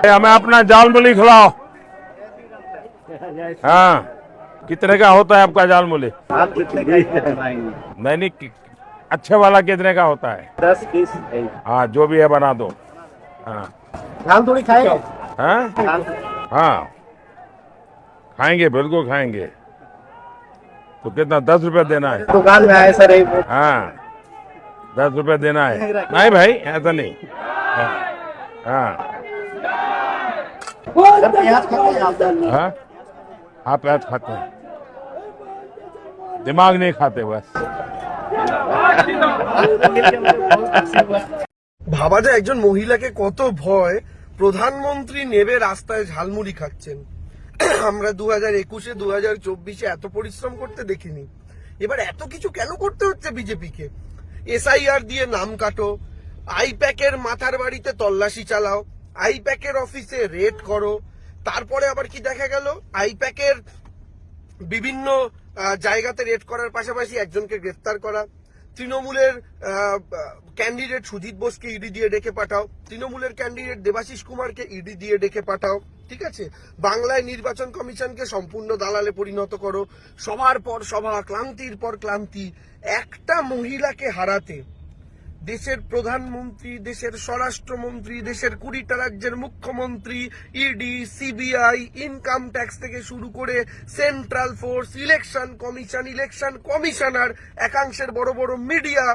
हमें अपना जाल मूली खिलाओ। हाँ, कितने का होता है आपका जाल मूली? आप कितने का नहीं, अच्छे वाला कितने का होता है? 10-20। हाँ, जो भी है बना दो। हाँ झाल थोड़ी खाएंगे। हाँ हाँ, खाएंगे, बिल्कुल खाएंगे। तो कितना, 10 रुपए देना है? दुकान में आए सर, हाँ, 10 रुपए देना है। नहीं भाई, ऐसा नहीं। हाँ हाँ प्याज खाते हैं आप? हाँ, आप प्याज खाते हैं, दिमाग नहीं खाते बस। ভাবা যায় একজন মহিলাকে কত ভয়। প্রধানমন্ত্রী নেবে রাস্তায় ঝালমুড়ি খাচ্ছেন। আমরা 2021-এ 2024-এ এত পরিশ্রম করতে দেখিনি। এবার এত কিছু কেন করতে হচ্ছে বিজেপিকে? এসআইআর দিয়ে নাম কাটো, আইপ্যাকের মাথার বাড়িতে তল্লাশি চালাও, আইপ্যাকের অফিসে রেড করো, তারপরে আবার কি দেখা গেল, আইপ্যাকের বিভিন্ন জায়গাতে রেড করার পাশাপাশি একজনকে গ্রেফতার করা, তৃণমূলের ক্যান্ডিডেট সুজিত বোসকে ইডি দিয়ে ডেকে পাঠাও, তৃণমূলের ক্যান্ডিডেট দেবাশিস কুমারকে ইডি দিয়ে ডেকে পাঠাও, ঠিক আছে, বাংলায় নির্বাচন কমিশনকে সম্পূর্ণ দালালে পরিণত করো, সভার পর সভা, ক্লান্তির পর ক্লান্তি। একটা মহিলাকে হারাতে দেশের প্রধানমন্ত্রী, দেশের স্বরাষ্ট্রমন্ত্রী, দেশের 20টা রাজ্যের মুখ্যমন্ত্রী, ইডি, সিবিআই, ইনকাম ট্যাক্স থেকে শুরু করে central force, election commission, election commissioner, একাংশের বড় বড় মিডিয়া,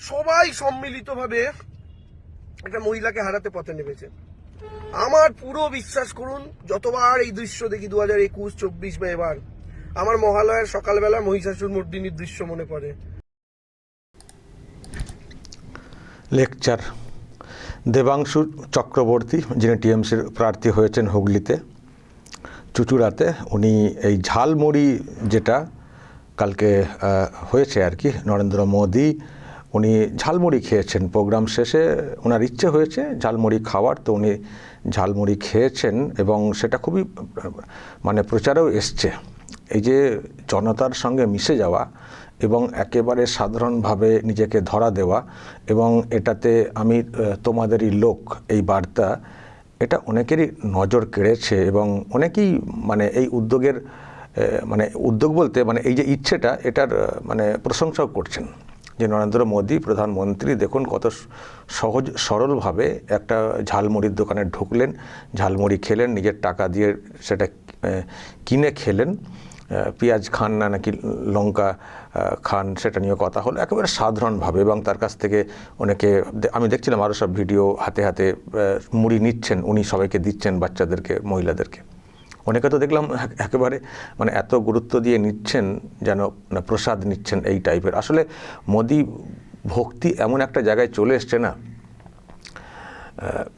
সবাই সম্মিলিতভাবে একটা মহিলাকে হারাতে পথে নেমেছে। আমার পুরো বিশ্বাস করুন, যতবার এই দৃশ্য দেখি 2021, 24 বা এবার, আমার মহালয়ার সকালবেলা মহিষাসুর মর্দিনীর দৃশ্য মনে পড়ে। লেকচার দেবাংশু চক্রবর্তী, যিনি টিএমসির প্রার্থী হয়েছেন হুগলিতে, চুচুড়াতে, উনি এই ঝালমুড়ি যেটা কালকে হয়েছে আর কি, নরেন্দ্র মোদী উনি ঝালমুড়ি খেয়েছেন প্রোগ্রাম শেষে, ওনার ইচ্ছে হয়েছে ঝালমুড়ি খাওয়ার, তো উনি ঝালমুড়ি খেয়েছেন এবং সেটা খুবই মানে প্রচারেও এসছে। এই যে জনতার সঙ্গে মিশে যাওয়া এবং একেবারে সাধারণভাবে নিজেকে ধরা দেওয়া এবং এটাতে আমি তোমাদেরই লোক, এই বার্তা, এটা অনেকেরই নজর কেড়েছে এবং অনেকেই মানে এই উদ্যোগের মানে উদ্যোগ বলতে মানে এই যে ইচ্ছেটা, এটার মানে প্রশংসাও করছেন যে নরেন্দ্র মোদী প্রধানমন্ত্রী দেখুন কত সহজ সরলভাবে একটা ঝালমুড়ির দোকানে ঢুকলেন, ঝালমুড়ি খেলেন, নিজের টাকা দিয়ে সেটা কিনে খেলেন, পেঁয়াজ খান না নাকি লঙ্কা খান সেটা নিয়ে কথা হলো একেবারে সাধারণভাবে, এবং তার কাছ থেকে অনেকে আমি দেখছিলাম আরও সব ভিডিও, হাতে হাতে মুড়ি নিচ্ছেন, উনি সবাইকে দিচ্ছেন, বাচ্চাদেরকে, মহিলাদেরকে। অনেকে তো দেখলাম একেবারে মানে এত গুরুত্ব দিয়ে নিচ্ছেন যেন প্রসাদ নিচ্ছেন এই টাইপের। আসলে মোদি ভক্তি এমন একটা জায়গায় চলে এসছে না,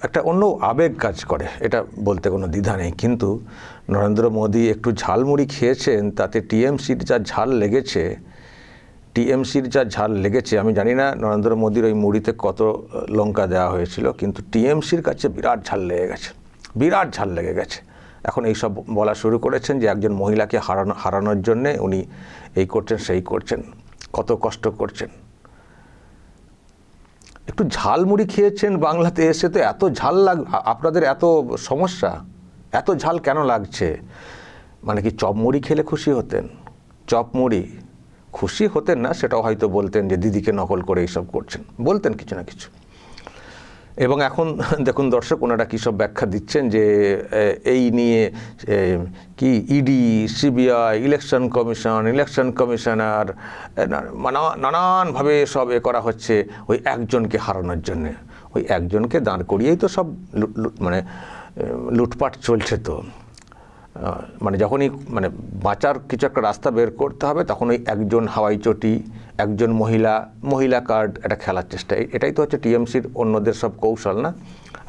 একটা অন্য আবেগ কাজ করে, এটা বলতে কোনো দ্বিধা নেই। কিন্তু নরেন্দ্র মোদী একটু ঝালমুড়ি খেয়েছেন, তাতে টিএমসির যা ঝাল লেগেছে, আমি জানি না নরেন্দ্র মোদীর ওই মুড়িতে কত লঙ্কা দেওয়া হয়েছিল, কিন্তু টিএমসির কাছে বিরাট ঝাল লেগে গেছে। এখন এইসব বলা শুরু করেছেন যে একজন মহিলাকে হারানোর জন্যে উনি এই করছেন সেই করছেন, কত কষ্ট করছেন। একটু ঝালমুড়ি খেয়েছেন বাংলাতে এসে, তো এত ঝাল আপনাদের এত সমস্যা, এত ঝাল কেন লাগছে? মানে কি চপমুড়ি খেলে খুশি হতেন? চপমুড়ি খুশি হতেন না, সেটাও হয়তো বলতেন যে দিদিকে নকল করে এইসব করছেন, বলতেন কিছু না কিছু। এবং এখন দেখুন দর্শক, ওনারা কী সব ব্যাখ্যা দিচ্ছেন যে এই নিয়ে কি ED, CBI, election commission, election commissioner নানানভাবে সব করা হচ্ছে ওই একজনকে হারানোর জন্যে। ওই একজনকে দাঁড় করিয়েই তো সব মানে লুটপাট চলছে। তো মানে যখনই মানে বাঁচার কিছু একটা রাস্তা বের করতে হবে, তখন ওই একজন হাওয়াই চটি, একজন মহিলা কার্ড এটা খেলার চেষ্টা, এটাই তো হচ্ছে টিএমসির অন্যদের সব কৌশল না?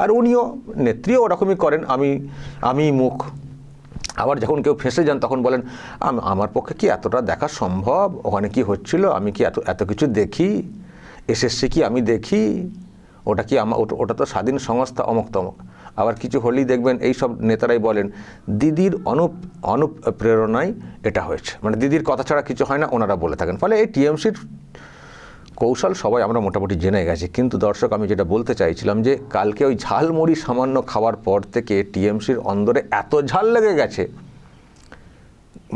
আর উনিও, নেত্রীও ওরকমই করেন, আমি মুখ। আবার যখন কেউ ফেঁসে যান তখন বলেন আমার পক্ষে কি এতটা দেখা সম্ভব, ওখানে কি হচ্ছিল, আমি কি এত কিছু দেখি, এসএসসি কি আমি দেখি, ওটা কি ওটা তো স্বাধীন সংস্থা, অমুক তমক। আবার কিছু হলেই দেখবেন এই সব নেতারাই বলেন দিদির অনুপ্রেরণায় এটা হয়েছে, মানে দিদির কথা ছাড়া কিছু হয় না, ওনারা বলে থাকেন। ফলে এই টিএমসির কৌশল সবাই আমরা মোটামুটি জেনে গেছি, কিন্তু দর্শক আমি যেটা বলতে চাইছিলাম যে কালকে ওই ঝালমুড়ি সামান্য খাওয়ার পর থেকে টিএমসির অন্দরে এত ঝাল লেগে গেছে,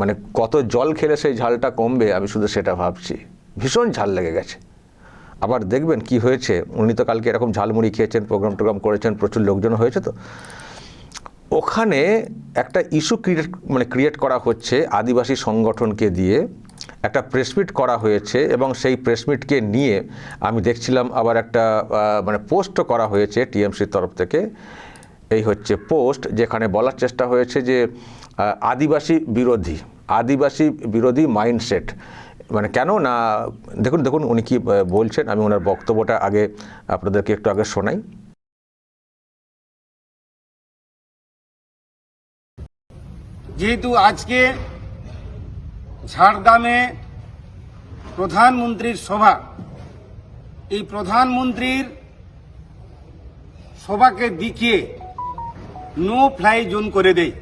মানে কত জল খেলে সেই ঝালটা কমবে আমি শুধু সেটা ভাবছি। ভীষণ ঝাল লেগে গেছে। আবার দেখবেন কি হয়েছে, উনি তো কালকে এরকম ঝালমুড়ি খেয়েছেন, প্রোগ্রাম করেছেন, প্রচুর লোকজন হয়েছে, তো ওখানে একটা ইস্যু ক্রিয়েট করা হচ্ছে আদিবাসী সংগঠনকে দিয়ে, একটা প্রেসমিট করা হয়েছে এবং সেই প্রেসমিটকে নিয়ে আমি দেখছিলাম আবার একটা পোস্টও করা হয়েছে টিএমসির তরফ থেকে। এই হচ্ছে পোস্ট, যেখানে বলার চেষ্টা হয়েছে যে আদিবাসী বিরোধী মাইন্ডসেট, কেন না, দেখুন উনি কি বলছেন, আমি ওনার বক্তব্যটা আগে আপনাদেরকে একটু আগে শোনাই। যেহেতু আজকে ঝাড়গ্রামে প্রধানমন্ত্রীর সভা, এই প্রধানমন্ত্রীর সভাকে দেখিয়ে নো ফ্লাই জোন করে দেয়,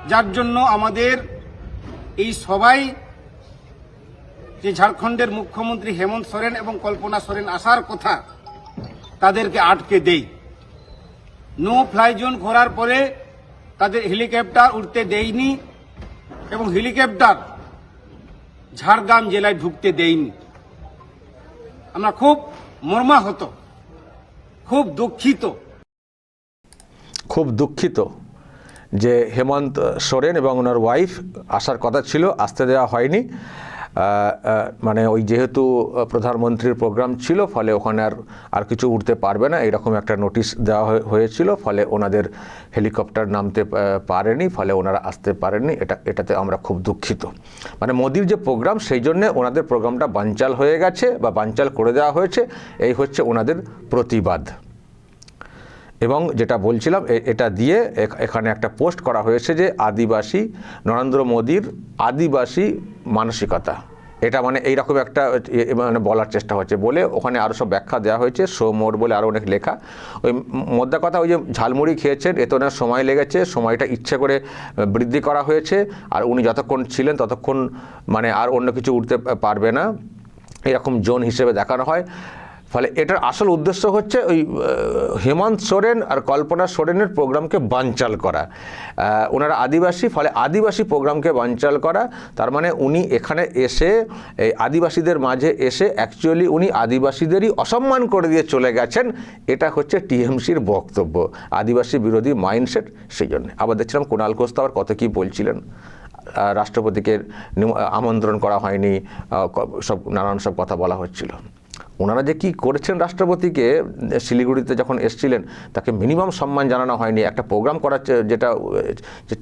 যার জন্য আমাদের এই সবাই যে ঝাড়খণ্ডের মুখ্যমন্ত্রী হেমন্ত সোরেন এবং কল্পনা সোরেন আসার কথা তাদেরকে আটকে দেয়। নো ফ্লাই জোন করার পরে তাদের হেলিকপ্টার উঠতে দেয়নি এবং হেলিকপ্টার ঝাড়গ্রাম জেলায় ঢুকতে দেয়নি। আমরা খুব মর্মাহত, খুব দুঃখিত যে হেমন্ত সোরেন এবং ওনার ওয়াইফ আসার কথা ছিল, আসতে দেওয়া হয়নি। ওই যেহেতু প্রধানমন্ত্রীর প্রোগ্রাম ছিল, ফলে ওখানে আর কিছু উঠতে পারবে না, এরকম একটা নোটিশ দেওয়া হয়েছিল, ফলে ওনাদের হেলিকপ্টার নামতে পারেনি, ফলে ওনারা আসতে পারেননি। এটাতে আমরা খুব দুঃখিত। মোদির যে প্রোগ্রাম, সেই জন্যে ওনাদের প্রোগ্রামটা বানচাল হয়ে গেছে বা বানচাল করে দেওয়া হয়েছে, এই হচ্ছে ওনাদের প্রতিবাদ। এবং যেটা বলছিলাম, এটা দিয়ে এখানে একটা পোস্ট করা হয়েছে যে নরেন্দ্র মোদির আদিবাসী মানসিকতা, এটা এইরকম একটা বলার চেষ্টা হচ্ছে বলে ওখানে আরও সব ব্যাখ্যা দেওয়া হয়েছে, শো মোড বলে আরও অনেক লেখা। ওই মোদ্দা কথা, ওই যে ঝালমুড়ি খেয়েছেন, এতে ওনার সময় লেগেছে, সময়টা ইচ্ছে করে বৃদ্ধি করা হয়েছে, আর উনি যতক্ষণ ছিলেন ততক্ষণ আর অন্য কিছু উঠতে পারবে না, এরকম জোন হিসেবে দেখানো হয়। ফলে এটার আসল উদ্দেশ্য হচ্ছে ওই হেমন্ত সোরেন আর কল্পনা সোরেনের প্রোগ্রামকে বানচাল করা। ওনারা আদিবাসী, ফলে আদিবাসী প্রোগ্রামকে বানচাল করা। তার উনি এখানে এসে এই আদিবাসীদের মাঝে এসে অ্যাকচুয়ালি উনি আদিবাসীদেরই অসম্মান করে দিয়ে চলে গেছেন। এটা হচ্ছে টিএমসির বক্তব্য, আদিবাসী বিরোধী মাইন্ডসেট। সেই জন্য আবার দেখছিলাম কুণাল ঘোষ তো আবার কত কী বলছিলেন, রাষ্ট্রপতিকে আমন্ত্রণ করা হয়নি, নানান সব কথা বলা হচ্ছিল। ওনারা যে কি করেছেন রাষ্ট্রপতিকে, শিলিগুড়িতে যখন এসছিলেন তাকে মিনিমাম সম্মান জানানো হয়নি, একটা প্রোগ্রাম করার যেটা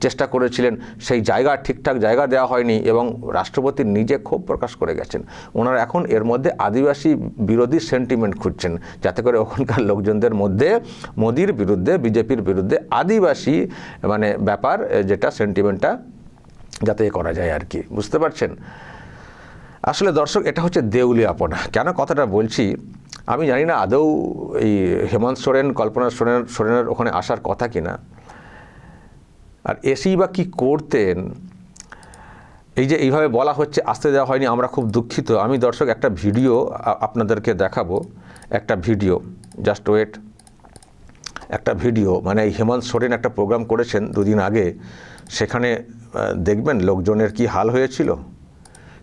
চেষ্টা করেছিলেন সেই জায়গা ঠিকঠাক জায়গা দেওয়া হয়নি, এবং রাষ্ট্রপতি নিজে ক্ষোভ প্রকাশ করে গেছেন। ওনারা এখন এর মধ্যে আদিবাসী বিরোধী সেন্টিমেন্ট খুঁজছেন, যাতে করে ওখানকার লোকজনদের মধ্যে মোদির বিরুদ্ধে, বিজেপির বিরুদ্ধে আদিবাসী ব্যাপার যেটা সেন্টিমেন্টটা যাতে করা যায় আর কি, বুঝতে পারছেন। আসলে দর্শক, এটা হচ্ছে দেউলিয়াপনা। কেন কথাটা বলছি আমি জানি না, আদৌ এই হেমন্ত সোরেন, কল্পনা সোরেনের ওখানে আসার কথা কিনা, আর এসেই বা কী করতেন। এই যে এইভাবে বলা হচ্ছে আসতে দেওয়া হয়নি, আমরা খুব দুঃখিত। আমি দর্শক একটা ভিডিও আপনাদেরকে দেখাবো, একটা ভিডিও, জাস্ট ওয়েট। একটা ভিডিও এই হেমন্ত সোরেন একটা প্রোগ্রাম করেছেন দুদিন আগে, সেখানে দেখবেন লোকজনের কি হাল হয়েছিল,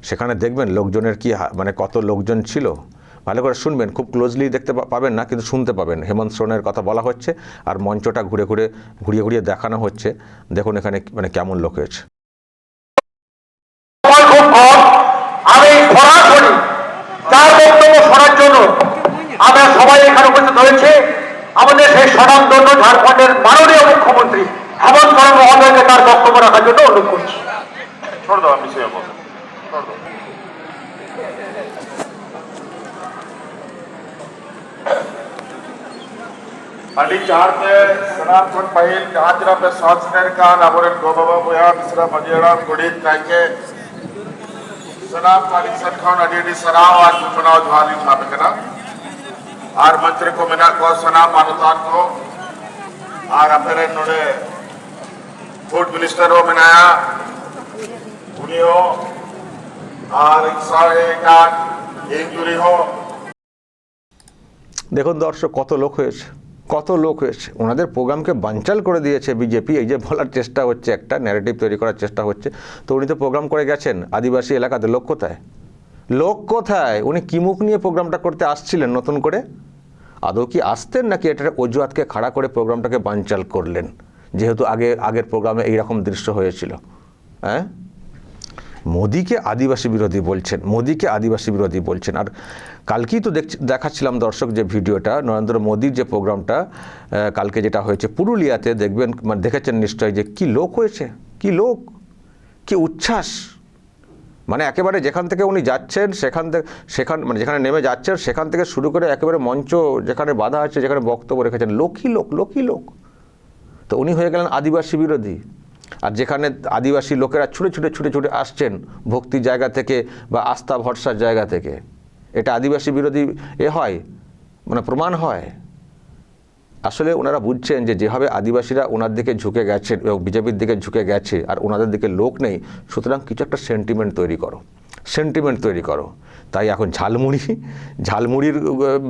সেখানে দেখবেন লোকজনের কি কত লোকজন ছিল। ভালো করে শুনবেন, খুব ক্লোজলি দেখতে পাবেন না, কিন্তু শুনতে পাবেন। হেমন্ত সোরেনের কথা বলা হচ্ছে আর মঞ্চটা ঘুরিয়ে দেখানো হচ্ছে। দেখুন এখানে কেমন লোক হয়েছে। আমি সরাসরি তার বক্তব্য শোনার জন্য আমরা সবাই এখানে উপস্থিত হয়েছে। আমাদের সেই স্বনামধন্য ঝাড়খণ্ডের মাননীয় মুখ্যমন্ত্রী হেমন্ত সোরেন মহোদয়কে তার বক্তব্য রাখার জন্য অনুরোধ করছি। ছোট দাও, আমি Adi-Charpe, Sanathan Pahil, Jahajrape, Swansnerkan, Aboren Gobaba, Boyan, Misra, Majeram, Gudit, Kaike, Sanam, Malik Satkhan, Adi-Adi, Sanam, और चुनाव जुहाली छापे के ना, और मंत्री को मिना को सनाम मानतान को, और अपने नोडे फूड मिनिस्टर हो मिनाया, उन्हीं हो, और इंसान एक दूरी हो। দেখুন দর্শক, কত লোক হয়েছে ওনাদের প্রোগ্রামকে বানচাল করে দিয়েছে বিজেপি। এই যে বলার চেষ্টা হচ্ছে, একটা ন্যারেটিভ তৈরি করার চেষ্টা হচ্ছে, তো উনি তো প্রোগ্রাম করে গেছেন আদিবাসী এলাকাতে। লোক কোথায়? উনি কি মুখ নিয়ে প্রোগ্রামটা করতে আসছিলেন নতুন করে? আদৌ কি আসতেন, নাকি এটা অজুহাতকে খাড়া করে প্রোগ্রামটাকে বানচাল করলেন, যেহেতু আগের প্রোগ্রামে এইরকম দৃশ্য হয়েছিল? হ্যাঁ, মোদিকে আদিবাসী বিরোধী বলছেন। আর কালকেই তো দেখাচ্ছিলাম দর্শক যে ভিডিওটা, নরেন্দ্র মোদির যে প্রোগ্রামটা কালকে যেটা হয়েছে পুরুলিয়াতে, দেখবেন মানে দেখেছেন নিশ্চয়ই যে কি লোক হয়েছে, কি উচ্ছ্বাস। মানে একেবারে যেখান থেকে উনি যাচ্ছেন মানে যেখানে নেমে যাচ্ছেন সেখান থেকে শুরু করে একেবারে মঞ্চ যেখানে বাধা আছে, যেখানে বক্তব্য রেখেছেন, লোকই লোক। তো উনি হয়ে গেলেন আদিবাসী বিরোধী। আর যেখানে আদিবাসী লোকেরা ছুটে আসছেন ভক্তির জায়গা থেকে বা আস্থা ভরসার জায়গা থেকে, এটা আদিবাসী বিরোধী হয়, মানে প্রমাণ হয়। আসলে ওনারা বুঝছেন যে যেভাবে আদিবাসীরা ওনার দিকে ঝুঁকে গেছেন এবং বিজেপির দিকে ঝুঁকে গেছে, আর ওনাদের দিকে লোক নেই, সুতরাং কিছু একটা সেন্টিমেন্ট তৈরি করো। তাই এখন ঝালমুড়ির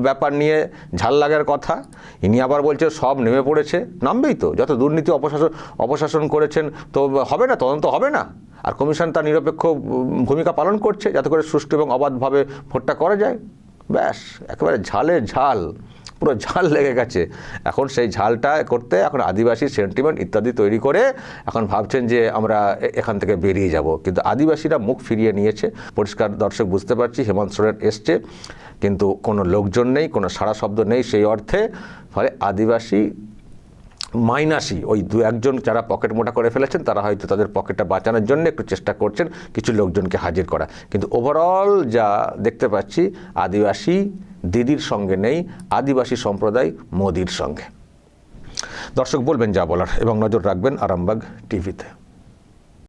ব্যাপার নিয়ে ঝাল লাগার কথা। ইনি আবার বলছে সব নেমে পড়েছে, নামবেই তো। যত দুর্নীতি অপশাসন করেছেন তো হবে না, তদন্ত হবে না? আর কমিশন তার নিরপেক্ষ ভূমিকা পালন করছে যাতে করে সুষ্ঠু এবং অবাধভাবে ভোটটা করা যায়। ব্যাস, একেবারে পুরো ঝাল লেগে গেছে। এখন সেই ঝালটা করতে এখন আদিবাসী সেন্টিমেন্ট ইত্যাদি তৈরি করে এখন ভাবছেন যে আমরা এখান থেকে বেরিয়ে যাব, কিন্তু আদিবাসীরা মুখ ফিরিয়ে নিয়েছে। পরিষ্কার দর্শক বুঝতে পারছি, হেমন্ত সোরেন এসছে কিন্তু কোনো লোকজন নেই, কোনো সাড়া শব্দ নেই সেই অর্থে। ফলে আদিবাসী মাইনাসি ওই দু একজন যারা পকেট মোটা করে ফেলেছেন, তারা হয়তো তাদের পকেটটা বাঁচানোর জন্য একটু চেষ্টা করছেন কিছু লোকজনকে হাজির করা, কিন্তু ওভারঅল যা দেখতে পাচ্ছি আদিবাসী দিদির সঙ্গে নেই, আদিবাসী সম্প্রদায় মোদির সঙ্গে। দর্শক বলবেন যা বলার এবং নজর রাখবেন আরামবাগ টিভিতে।